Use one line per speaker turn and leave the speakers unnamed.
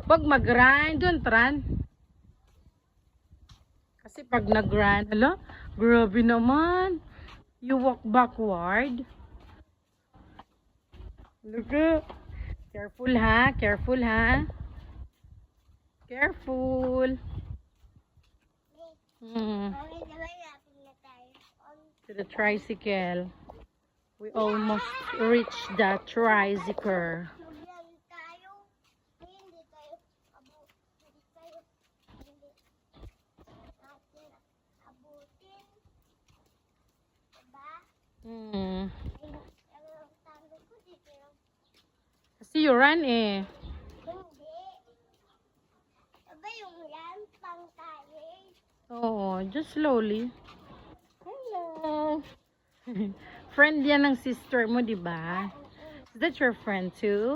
Wag mag-run. Don't run. Kasi pag nag-run, hala, grabe naman. You walk backward. Look at. Careful ha. Careful ha. Careful. To the tricycle. We almost reached the tricycle. Kasi you run eh. Oo, just slowly. Hello. Friend yan ng sister mo, di ba? Is that your friend too?